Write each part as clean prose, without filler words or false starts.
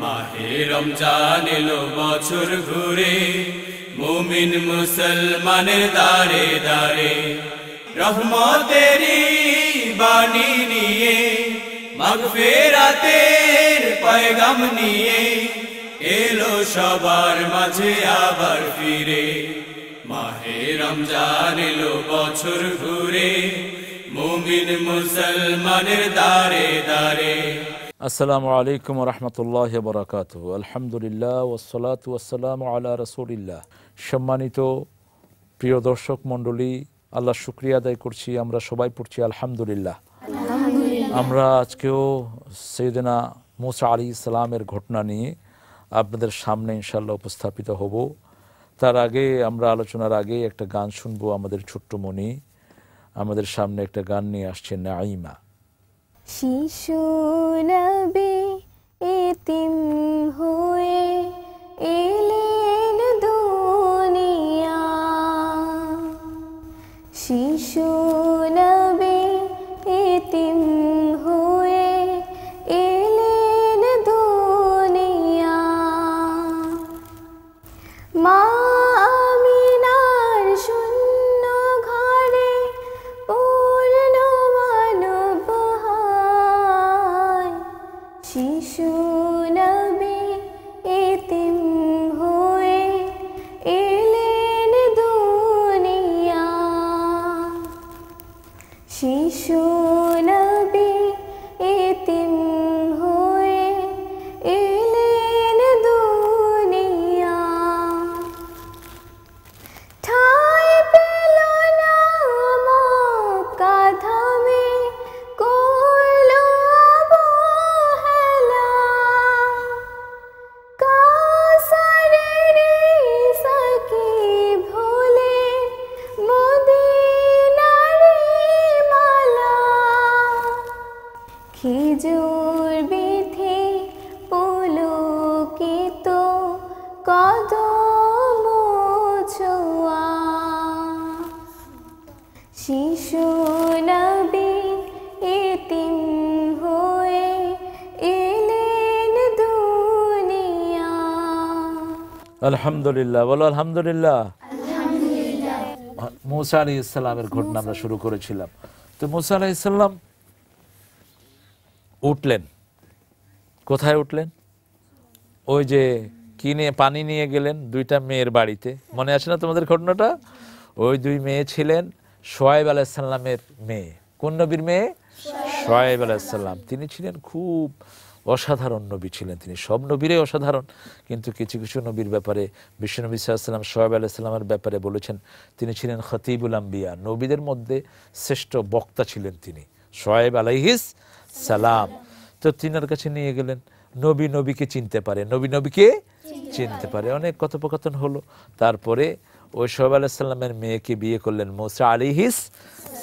মাহে রমজান এলো বছর ঘুরে, মুমিন মুসলমানের দারে দারে রহমতেরই বাণী নিয়ে, মাগফিরাতের পয়গাম নিয়ে এলো সবার মাঝে আবার ফিরে। মাহে রমজান এলো বছর ঘুরে, মুমিন মুসলমানের দারে দারে। আসসালামু আলাইকুম ওয়া রাহমাতুল্লাহি ওয়া বারাকাতুহু। আলহামদুলিল্লাহ ওয়াসসালাতু ওয়াসসালামু আলা রাসূলিল্লাহ। সম্মানিত প্রিয় দর্শক মণ্ডলী, আল্লাহ শুকরিয়া আদায় করছি, আমরা সবাই পড়ছি আলহামদুলিল্লাহ। আমরা আজকেও সাইয়েদনা মুসা আলাইহিস সালামের ঘটনা নিয়ে আপনাদের সামনে ইনশাআল্লাহ উপস্থাপিত হব। তার আগে আমরা আলোচনার আগে একটা গান শুনবো। আমাদের ছোট্ট মনি আমাদের সামনে একটা গান নিয়ে আসছে, নাঈমা। শিশু নবী এতিম হয়ে এলেন দুনিয়া, শিশু নবী এতিম হয়ে এলেন দুনিয়া। মা আমিনার শূন্য ঘরে পূর্ণ মানব হয়, শিশু নবী এতিম হয়ে এলেন দুনিয়া, শিশু নবী এতিম হয়ে এলেন দুনিয়া। ঠাঁই পেল না মক্কা ধামে, করল অবহেলা, কাউসারের সাকিব হলে মদিনার মালা, খেজুর বিথি পুলকিত কদম ছোঁয়া, শিশু নবী এতিম হয়ে এলেন দুনিয়া। আলহামদুলিল্লাহ, বলো আলহামদুলিল্লাহ। মুসা আলাইহিস সালামের ঘটনা আমরা শুরু করেছিলাম। তো মুসা আলাইহিস সালাম উঠলেন, কোথায় উঠলেন? ওই যে কি নিয়ে পানি নিয়ে গেলেন দুইটা মেয়ের বাড়িতে, মনে আছে না তোমাদের ঘটনাটা? ওই দুই মেয়ে ছিলেন শুআয়ব আলাইহিস সালামের মেয়ে। কোন নবীর মেয়ে? শুআয়ব আলাইহিস সালাম। তিনি ছিলেন খুব অসাধারণ নবী ছিলেন। তিনি সব নবীরই অসাধারণ, কিন্তু কিছু কিছু নবীর ব্যাপারে বিশ্বনবী সাল্লাল্লাহু আলাইহি ওয়াসাল্লাম শুআয়ব আলাইহিস সালামের ব্যাপারে বলেছেন তিনি ছিলেন খতিবুল আম্বিয়া, নবীদের মধ্যে শ্রেষ্ঠ বক্তা ছিলেন তিনি, শুআয়ব আলাইহিস সালাম। তো তিনার কাছে নিয়ে গেলেন, নবী নবীকে চিনতে পারে, নবী নবীকে চিনতে পারে। অনেক কথোপকথন হলো। তারপরে ওই শুআয়ব আলাইহিস সালামের মেয়েকে বিয়ে করলেন মুসা আলাইহিস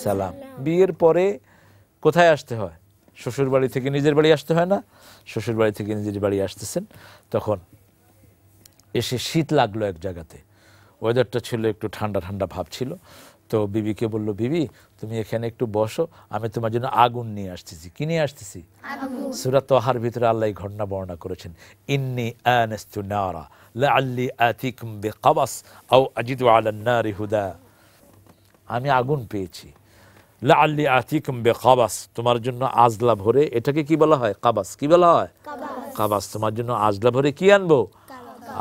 সালাম। বিয়ের পরে কোথায় আসতে হয়? শ্বশুর বাড়ি থেকে নিজের বাড়ি আসতে হয় না? শ্বশুর বাড়ি থেকে নিজের বাড়ি আসতেছেন, তখন এসে শীত লাগলো এক জায়গাতে, ওয়েদারটা ছিল একটু ঠান্ডা ঠান্ডা ভাব ছিল। তো বিবিকে বলল, বিবি তুমি এখানে একটু বসো, আমি তোমার জন্য আগুন নিয়ে আসতেছি। কি নিয়ে আসতেছি? সূরা তাহার ভিতরে আল্লাহ এই ঘটনা বর্ণনা করেছেন, ইন্নী আনাস্তু নারা লাআল্লি আতিকুম বিকাবাস আও আজিদু আলান নারি হুদা। আমি আগুন পেয়েছি, লাআল্লি আতিকুম বিকাবাস, তোমার জন্য আজলা ভরে, এটাকে কি বলা হয়? কাবাস। কি বলা হয়? কাবাস। তোমার জন্য আজলা ভরে কি আনবো?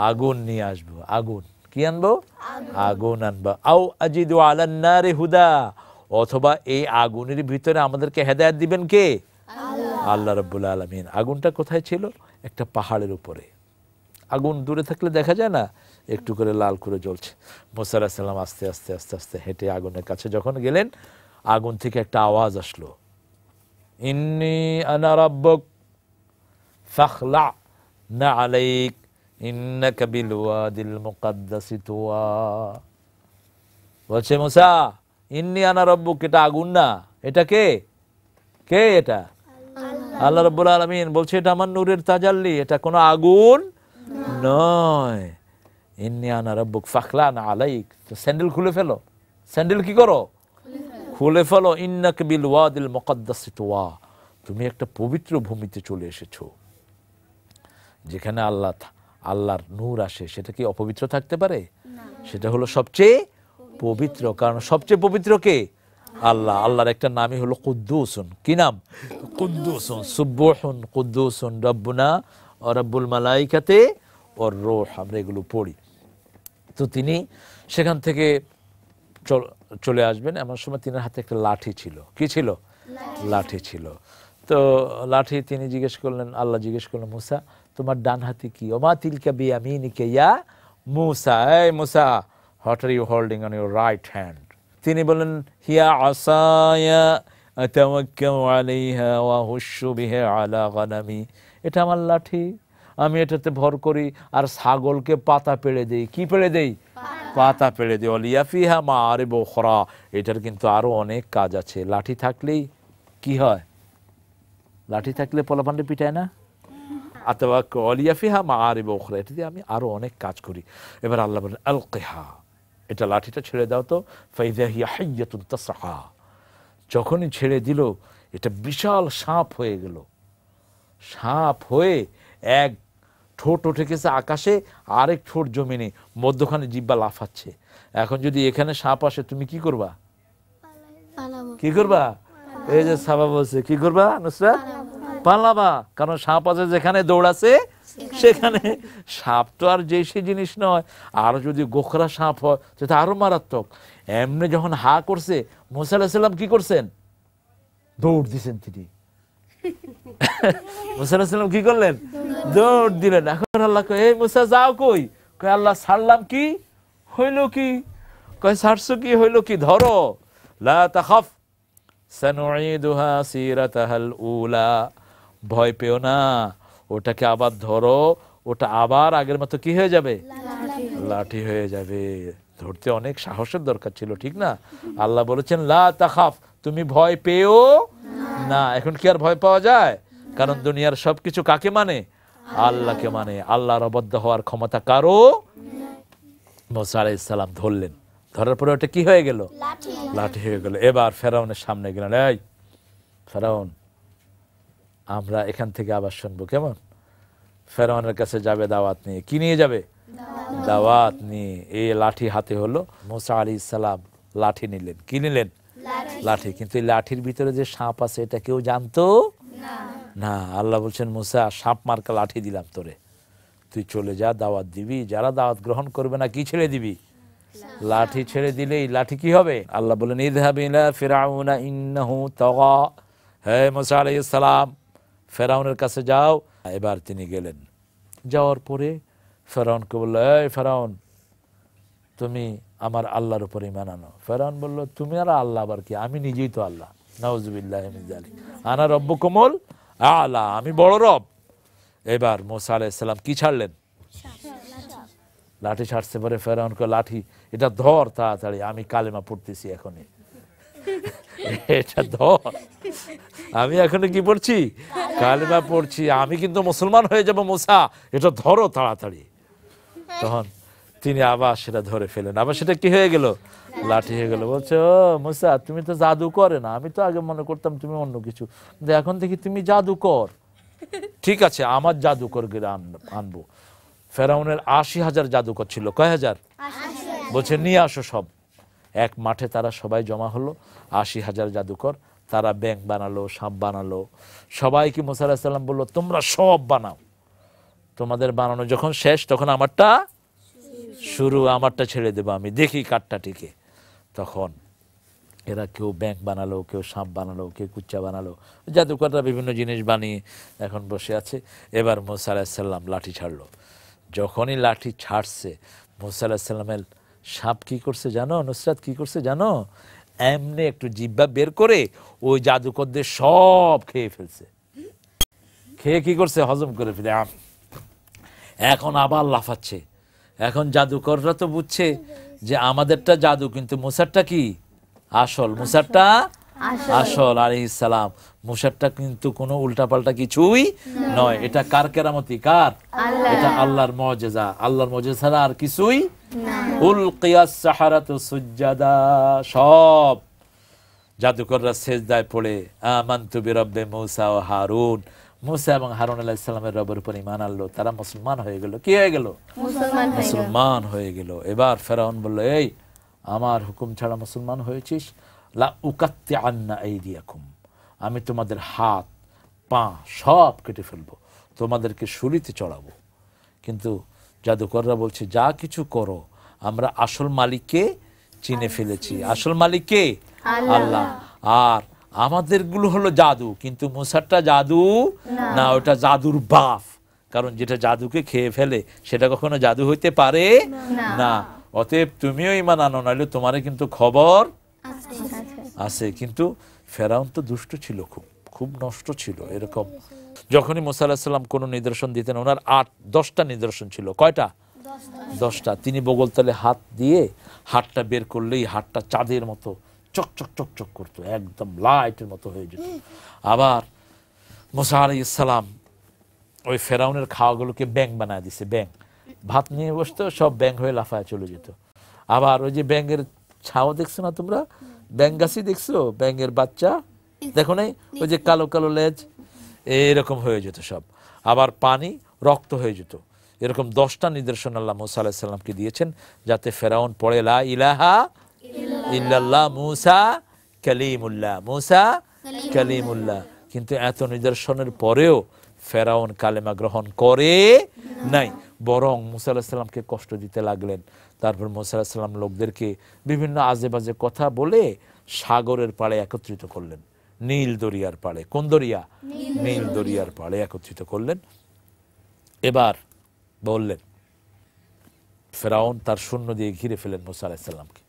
আগুন নিয়ে আসবো। আগুন কি আনবো? আগুন আনবো। আও আজিদু আলান নারি হুদা, অথবা এই আগুনের ভিতরে আমাদেরকে হেদায়েত দিবেন কে? আল্লাহ রাব্বুল আলামিন। আগুনটা কোথায় ছিল? একটা পাহাড়ের উপরে। আগুন দূরে থাকলে দেখা যায় না, একটু করে লাল করে জ্বলছে। মুসা আলাইহিস সালাম আস্তে আস্তে আস্তে আস্তে হেঁটে আগুনের কাছে যখন গেলেন, আগুন থেকে একটা আওয়াজ আসলো, ইন্নী আনা রাব্বুক ফাখলা না আলাইক ইন্নাকা বিল ওয়াদিল মুকাদ্দাসি তুয়া। বলছে মুসা, ইন্নী আনা রাব্বুক, এটা আগুন না, এটা কে? কে এটা? আল্লাহ রাব্বুল আলামিন বলছে এটা আমার নূরের তাজাল্লি, এটা কোনো আগুন নয়। ইন্নী আনা রাব্বুক ফাখলানা আলাইক, তো স্যান্ডেল খুলে ফেলো। স্যান্ডেল কি করো? খুলে ফেলো। ইন্নাকা বিল ওয়াদিল মুকাদ্দাসি তুয়া, তুমি একটা পবিত্র ভূমিতে চলে এসেছো। যেখানে আল্লাহর নূর আসে সেটা কি অপবিত্র থাকতে পারে? সেটা হলো সবচেয়ে পবিত্র, কারণ সবচেয়ে পবিত্র কে? আল্লাহ। আল্লাহর একটা নামই হলো কুদ্দুসুন। কি নাম? কুদ্দুসুন, সুবহুন কুদ্দুসুন রব্বুনা ওয়া রব্বুল মালাইকাতে ওয়ার রূহ, আমরা এগুলো পড়ি। তো তিনি সেখান থেকে চলে আসবেন, এমন সময় তিনার হাতে একটা লাঠি ছিল। কি ছিল? লাঠি ছিল। তো লাঠি তিনি জিজ্ঞেস করলেন, আল্লাহ জিজ্ঞেস করলেন, মুসা তোমার ডান হাতে কি? ওমা তিলকা বিয়ামিনিকা ইয়া মুসা, এই Musa what are you holding on your right hand? তিনি বললেন, হিয়া আসায়া আতাওয়াক্কাউ আলাইহা ওয়া হুশু বিহা আলা গানামি, এটা আমার লাঠি, আমি এটাতে ভর করি আর ছাগলকে পাতা পেড়ে দেই। কি পেড়ে দেই? পাতা পেড়ে দেই। ওয়ালিয়া ফিহা মাআরিব উখরা, এটার কিন্তু আরো অনেক কাজ আছে। লাঠি থাকলেই কি হয়? লাঠি থাকলে পোলাপান্ডে পিটায় না? আতাওয়াক্কাউ ওয়ালিয়া ফিহা মাআরিব উখরা, এটা দিয়ে আমি আরো অনেক কাজ করি। এবার আল্লাহ বলেন, আলকিহা, এটা লাঠিটা ছেড়ে দাও তো। ফাইযা হিয়া হাইয়াতুন তাসআ, যখনই ছেড়ে দিল এটা বিশাল সাপ হয়ে গেল। সাপ হয়ে এক ঠোঁট উঠে গেছে আকাশে, আরেক ঠোঁট জমিনে, মধ্যখানে জিহ্বা লাফাচ্ছে। এখন যদি এখানে সাপ আসে তুমি কি করবা? কি করবা? এই যে সাবা বলছে, কি করবা নুসরাত? পালাবা, কারণ সাপ আছে যেখানে দৌড়াছে সেখানে। সাপ তো আর যে সে জিনিস নয়, আর যদি গোখরা সাপ হয় সেটা আরো মারাত্মক। এমনি যখন হা করছে, মুসা আলাইহিস সালাম কি করছেন? দৌড় দিছেন তিনি। মুসা আলাইহিস সালাম কি করলেন? দৌড় দিলেন। এখন আল্লাহ কয়, এই মুসা যাও কই? কয় আল্লাহ ছাড়লাম, কি হইল? কি কয় ছাড়ছো? কি হইল? কি ধরো। লা তাখাফ সানুঈদুহা সিরাতাহাল উলা, ভয় পেও না, ওটাকে আবার ধরো, ওটা আবার আগের মতো কি হয়ে যাবে? লাঠি হয়ে যাবে। ধরতে অনেক সাহসের দরকার ছিল, ঠিক না? আল্লাহ বলেছেন লা তাখাফ, তুমি ভয় পেও না। এখন কি আর ভয় পাওয়া যায়? কারণ দুনিয়ার সবকিছু কাকে মানে? আল্লাহকে মানে। আল্লাহর অবাধ্য হওয়ার ক্ষমতা কারো? মুসা আলাইহিস সালাম ধরলেন, ধরার পরে ওটা কি হয়ে গেল? লাঠি হয়ে গেল। এবার ফেরাউনের সামনে গেলেন, এই ফেরাউন, আমরা এখান থেকে আবার শুনবো, কেমন? ফেরাউনের কাছে যাবে দাওয়াত নিয়ে। কি নিয়ে যাবে? দাওয়াত নিয়ে। এই লাঠি হাতে হলো। মুসা আলাইহিস সালাম লাঠি নিলেন। কি নিলেন? লাঠি। কিন্তু এই লাঠির ভিতরে যে সাপ আছে এটা কেউ জানতো না। আল্লাহ বলছেন, মুসা সাপ মার্কা লাঠি দিলাম তোরে, তুই চলে যা, দাওয়াত দিবি, যারা দাওয়াত গ্রহণ করবে না কি ছেড়ে দিবি? লাঠি ছেড়ে দিলেই লাঠি কি হবে? আল্লাহ বলেন, ইযহাব ইলা ফিরআউনা ইন্নাহু তাগা, হে মুসা আলাইহিস সালাম ফেরাউনের কাছে যাও। এবার তিনি গেলেন। যাওয়ার পরে ফেরাউনকে বলল, এই ফেরাউন, তুমি আমার আল্লাহর উপর ঈমান আনো। ফেরাউন বলল, তুমি আর আল্লাহ আবার কি? আমি নিজেই তো আল্লাহ। নাউযুবিল্লাহি মিন যালিক, আনা রব্বুকুমুল আ'লা, আমি বড় রব। এবার মুসা আলাইহিস সালাম কি ছাড়লেন? লাঠি ছাড়ছে। পরে ফেরাউনকে, লাঠি এটা ধর তাড়াতাড়ি, আমি কালেমা পড়তেছি এখনই। এটা ধর, আমি এখনো কি পড়ছি? কালেমা পড়ছি, আমি কিন্তু মুসলমান হয়ে যাব মুসা, এটা ধরো তাড়াতাড়ি। তখন তিনি আবার সেটা ধরে ফেলেন, আবার সেটা কি হয়ে গেল? লাঠি হয়ে গেল। বলছে, ও মুসা, তুমি তো জাদু করে না, আমি তো আগে মনে করতাম তুমি অন্য কিছু, কিন্তু এখন দেখি তুমি জাদু কর। ঠিক আছে, আমার জাদুকর গিয়ে আনবো। ফেরাউনের ৮০,০০০ জাদুকর ছিল। কয় হাজার? বলছে নিয়ে আসো সব। এক মাঠে তারা সবাই জমা হলো, ৮০,০০০ জাদুকর। তারা ব্যাঙ বানালো, সাপ বানালো। সবাইকে মুসা আলাইহিস সালাম বললো, তোমরা সব বানাও, তোমাদের বানানো যখন শেষ তখন আমারটা শুরু, আমারটা ছেড়ে দেবো, আমি দেখি কাঠটা টিকে। তখন এরা কেউ ব্যাঙ বানালো, কেউ সাপ বানালো, কেউ কুচ্চা বানালো, জাদুকররা বিভিন্ন জিনিস বানিয়ে এখন বসে আছে। এবার মুসা আলাইহিস সালাম লাঠি ছাড়লো। যখনই লাঠি ছাড়ছে, মুসা আলাইহিস সালামের সাপ কি করছে জানো? নুসরাত কি করছে জানো? এমনি একটু জিহ্বা বের করে ওই জাদুকরদের সব খেয়ে ফেলছে। খেয়ে কি করছে? হজম করে ফেলে। এখন আবার লাফাচ্ছে। এখন জাদুকররা তো বুঝছে যে আমাদেরটা জাদু, কিন্তু মুসারটা কি আসল? মুসারটা আসল আলাইহিস সালাম। মুসারটা কিন্তু কোনো উল্টাপাল্টা কিছুই নয়। এটা কার কেরামতি? কার? এটা আল্লাহর মুজিজা। আল্লাহর মুজিজা ছাড়া আর কিছুই না। উলকিয়াস সাহারাতু সুজদা, সব জাদুকররা সিজদায় পড়ে আমানতু বিরাব্বি মুসা ওয়া হারুন, মুসা এবং হারুন আলাইহিস সালামের রবের উপর ঈমান আনলো, তারা মুসলমান হয়ে গেল। কি হয়ে গেল? মুসলমান হয়ে গেল। এবার ফেরাউন বলল, এই আমার হুকুম ছাড়া মুসলমান হয়েছিস, লা উকাত্তিআন্না আইদিয়াকুম, আমি তোমাদের হাত পা সব কেটে ফেলবো, তোমাদেরকে শুলিতে চড়াবো। কিন্তু জাদুকররা বলছে, যা কিছু করো, আমরা আসল মালিককে চিনে ফেলেছি। আসল মালিককে আল্লাহ। আর আমাদেরগুলো হলো জাদু, কিন্তু মুসারটা জাদু না, ওটা জাদুর বাপ। কারণ যেটা জাদুকে খেয়ে ফেলে সেটা কখনো জাদু হইতে পারে না। অতএব তুমিও ঈমান আনো, নাইলে তোমারে কিন্তু খবর আছে। কিন্তু ফেরাউন তো দুষ্ট ছিল, খুব নষ্ট ছিল। এরকম যখনই মুসা আলাইহিস সালাম কোনো নিদর্শন দিতেন, ওনার 8-10টা নিদর্শন ছিল। কয়টা? 10টা। তিনি বগলতলে হাত দিয়ে হাতটা বের করলেই হাতটা চাঁদের মতো চকচক চকচক করতো, একদম লাইটের মতো হয়ে যেত। আবার মুসা আলাইহিস সালাম ওই ফেরাউনের খাওয়াগুলোকে ব্যাং বানায় দিছে। ব্যাং ভাত নিয়ে বসতো, সব ব্যাং হয়ে লাফায় চলে যেত। আবার ওই যে ব্যাঙের ছাও দেখছো না তোমরা? ব্যাং গাছি দেখছো? ব্যাঙের বাচ্চা দেখো নাই? ওই যে কালো কালো লেজ, এরকম হয়ে যেত সব। আবার পানি রক্ত হয়ে যেত। এরকম 10টা নিদর্শন আল্লাহ মুসা আলাইহিস সালামকে দিয়েছেন, যাতে ফেরাউন পড়ে লা ইলাহা ইল্লাল্লাহ মুসা কালিমুল্লাহ, মুসা কালিমুল্লাহ। কিন্তু এত নিদর্শনের পরেও ফেরাউন কালেমা গ্রহণ করে নাই, বরং মুসা আলাইহিস সালামকে কষ্ট দিতে লাগলেন। তারপর মুসা আলাইহিস সালাম লোকদেরকে বিভিন্ন আজে বাজে কথা বলে সাগরের পাড়ে একত্রিত করলেন, নীল দরিয়ার পাড়ে। কোন দরিয়া? নীল দরিয়ার পাড়ে একত্রিত করলেন। এবার বললেন, ফেরাউন তার সৈন্য দিয়ে ঘিরে ফেলেন মুসা আলাইহিস সালামকে।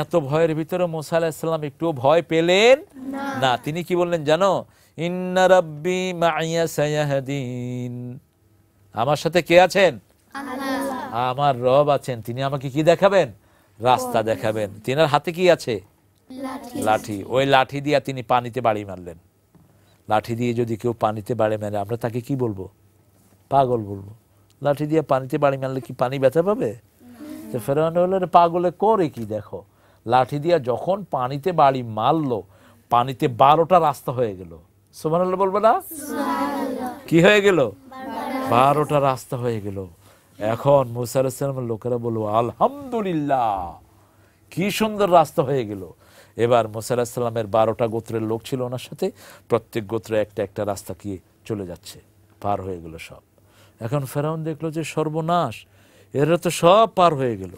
এত ভয়ের ভিতরে মুসা আলাইহিস সালাম একটুও ভয় পেলেন না। তিনি কি বললেন জানো? ইন্না রাব্বি মাইয়া সায়াহদিন, আমার সাথে কে আছেন? আমার রব আছেন, তিনি আমাকে কি দেখাবেন? রাস্তা দেখাবেন। তিনার হাতে কি আছে? লাঠি। ওই লাঠি দিয়ে তিনি পানিতে বাড়ি মারলেন। লাঠি দিয়ে যদি কেউ পানিতে বাড়ি মারে, আমরা তাকে কি বলবো? পাগল বলবো। লাঠি দিয়ে পানিতে বাড়ি মারলে কি পানি ব্যথা পাবে? তো ফেরাউন বলল, পাগলে করে কি দেখো। লাঠি দিয়ে যখন পানিতে বাড়ি মারলো, পানিতে 12টা রাস্তা হয়ে গেল। সুবহানাল্লাহ বলবো না? কি হয়ে গেল? 12টা রাস্তা হয়ে গেল। এখন মুসা আলাইহিস সালামের লোকেরা বলল, আলহামদুলিল্লাহ, কি সুন্দর রাস্তা হয়ে গেল। এবার মুসা আলাইহিস সালামের 12টা গোত্রের লোক ছিল ওনার সাথে, প্রত্যেক গোত্রে একটা একটা রাস্তা কি চলে যাচ্ছে, পার হয়ে গেল সব। এখন ফেরাউন দেখলো যে সর্বনাশ, এরা তো সব পার হয়ে গেল।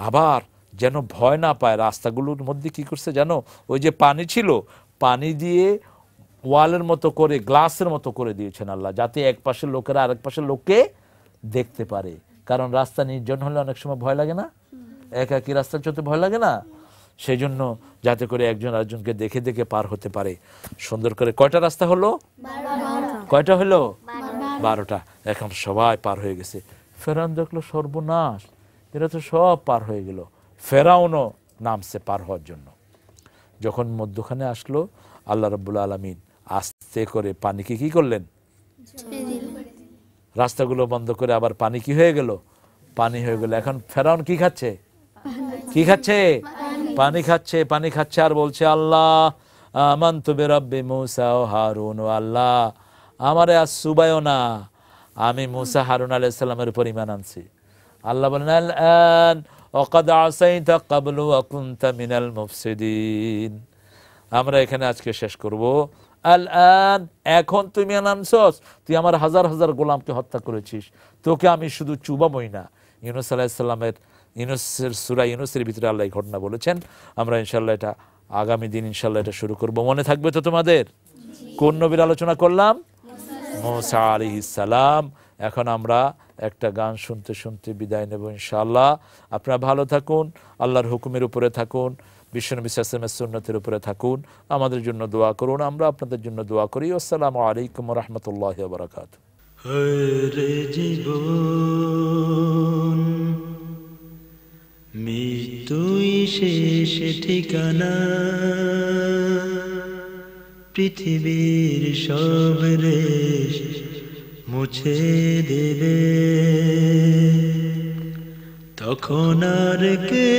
আবার যেন ভয় না পায়, রাস্তাগুলোর মধ্যে কি করছে জানো? ওই যে পানি ছিল, পানি দিয়ে ওয়ালের মতো করে, গ্লাসের মতো করে দিয়েছেন আল্লাহ, যাতে এক পাশের লোকেরা আরেক পাশের লোককে দেখতে পারে। কারণ রাস্তা নির্জন হলে অনেক সময় ভয় লাগে না? একাকী রাস্তা চলতে ভয় লাগে না? সেই জন্য যাতে করে একজন আরেকজনকে দেখে দেখে পার হতে পারে, সুন্দর করে। কয়টা রাস্তা হলো? কয়টা হলো? 12টা। এখন সবাই পার হয়ে গেছে। ফেরাউন দেখলো সর্বনাশ, এরা তো সব পার হয়ে গেল। ফেরাউনও নামছে পার হওয়ার জন্য। যখন মধ্যখানে আসলো, আল্লাহ রাব্বুল আলামিন আস্তে করে পানিকে কি করলেন? রাস্তাগুলো বন্ধ করে আবার পানি কি হয়ে গেল? পানি হয়ে গেল। এখন ফেরাউন কি খাচ্ছে? কি খাচ্ছে? পানি খাচ্ছে। পানি খাচ্ছে আর বলছে, আল্লাহ আমানতু বিরাব্বি মুসা ও হারুন। ও আল্লাহ, আমারে আজ সুবায়ও না, আমি মুসা হারুন আলাইহিস সালামের উপর ঈমান আনছি। আল্লাহ বলেন, আল-আন ওয়াকাদ আসাইতা ক্বাবলু ওয়া কুনতা মিনাল মুফসিদিন। আমরা এখানে আজকে শেষ করব। আল-আন, এখন তুমি আনছস, তুই আমার হাজার হাজার গোলামকে হত্যা করেছিস, তোকে আমি শুধু চুবাবই না। ইউনূস আলাইহিস সালামের ইউনূসের সূরা ইউনূসের ভিতরে আল্লাহ এই ঘটনা বলেছেন। আমরা ইনশাআল্লাহ এটা আগামী দিন ইনশাআল্লাহ এটা শুরু করব। মনে থাকবে তো তোমাদের? কোন নবীর আলোচনা করলাম? মুসা আলাইহিস সালাম। এখন আমরা একটা গান শুনতে শুনতে বিদায় নেব ইনশাআল্লাহ। আপনারা ভালো থাকুন, আল্লাহর হুকুমের উপরে থাকুন, বিশ্বনবী সাল্লাল্লাহু আলাইহি ওয়াসাল্লামের সুন্নতের উপরে থাকুন। আমাদের জন্য দোয়া করুন, আমরা আপনাদের জন্য দোয়া করি। আসসালামু আলাইকুম ওয়া রাহমাতুল্লাহি ওয়া বারাকাতুহু। হরে জীবন মৃত্যুই শেষ ঠিকানা, পৃথিবীর সব রেশ মুছে দেবে, তখন আর কে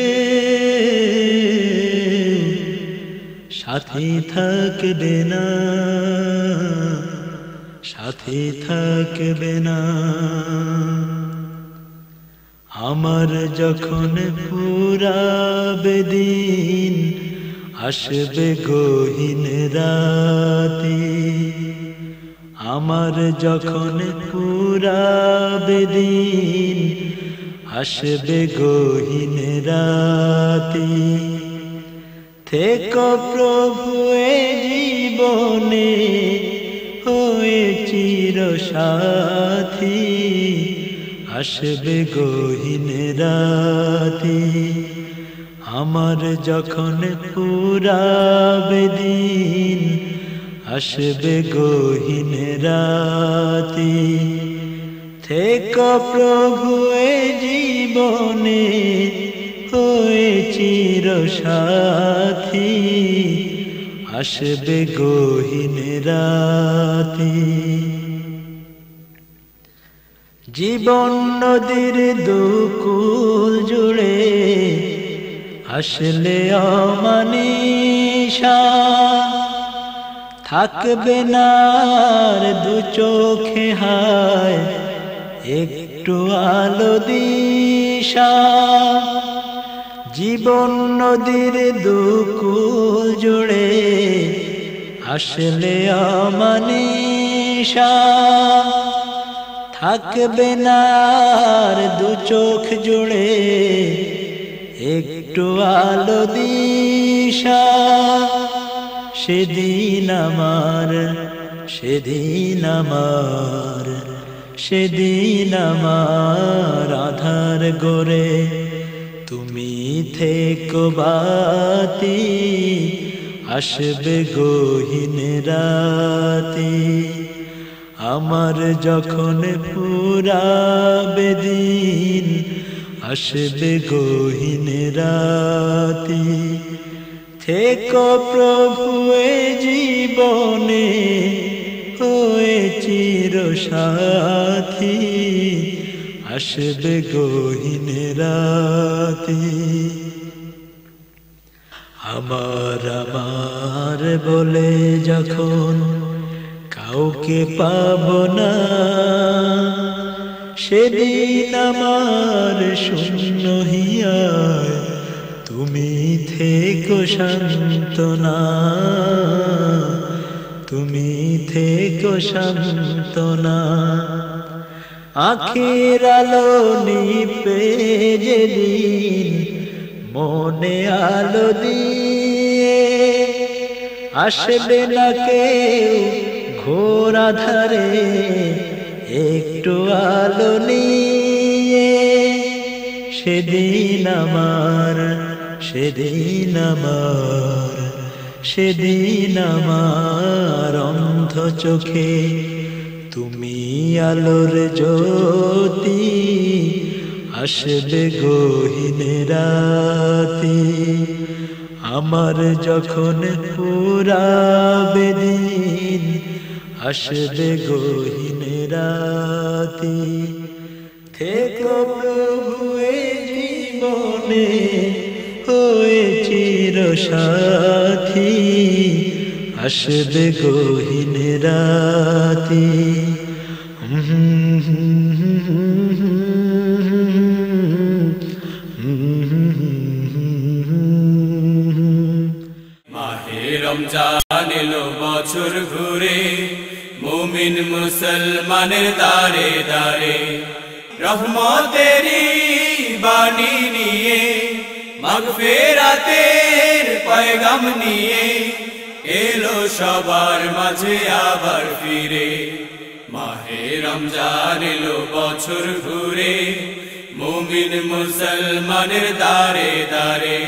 সাথী থাকবে না। সাথে থাকবে না। আমার যখন ফুরাবে দিন, আসবে গহীন রাতে। আমার যখন ফুরাবে দিন, আসবে গহীন রাতে। থেকো প্রভু এ জীবনে হয়ে চির সাথী, আসবে গহীন রাতে। আমার যখন ফুরাবে দিন, আসবে গহীন রাতে। থেকো প্রভু এ জীবনে হয়ে চির সাথী, আসবে গহীন রাতে। জীবন নদীর দুকুল জুড়ে আসলে অমানিশা, থাকবে না আর দু চোখে হায় একটু আলো দিশা। জীবন নদীর দুকুল জুড়ে আসলে অমানিশা, থাকবে না আর দু চোখ জুড়ে একটু আলো দিশা। সেদিন আমার, সেদিন আমার, সেদিন আমার আধার গড়ে তুমি থেকো বাতি, আসবে গহীন রাতে। আমার যখন ফুরাবে দিন, আসবে গহীন রাতে। থেকো প্রভু এ জীবনে হয়ে চির সাথী, আসবে গহীন রাতে। আমার আমার বলে যখন কাউকে পাব না, সেদিন আমার শূন্য হিয়ায় তুমি থেকো সান্ত্বনা, তুমি থেকো সান্ত্বনা। আখির আলো নিপে যেদিন মনে আলো দিয়ে, আসবে না কেউ ঘোর আধারে একটু আলো নিয়ে। সেদিন আমার, সেদিন আমার, সেদিন আমার অন্ধ চোখে তুমি আলোর জ্যোতি, আসবে গহীন রাতে। আমার যখন ফুরাবে দিন, আসবে গহীন রাতে। থেকো প্রভু এ জীবনে হয়ে চির সাথী, আসবে গহীন রাতে। মাহে রমজান এলো বছর ঘুরে, মুমিন মুসলমানের দারে দারে। রহমতেরি বাণী নিয়ে, মাগফিরাতের পয়গাম নিয়ে, এলো সবার মাঝে আবার ফিরে। মাহে রমজান এলো বছর ঘুরে, মুমিন মুসলমানের দারে দারে।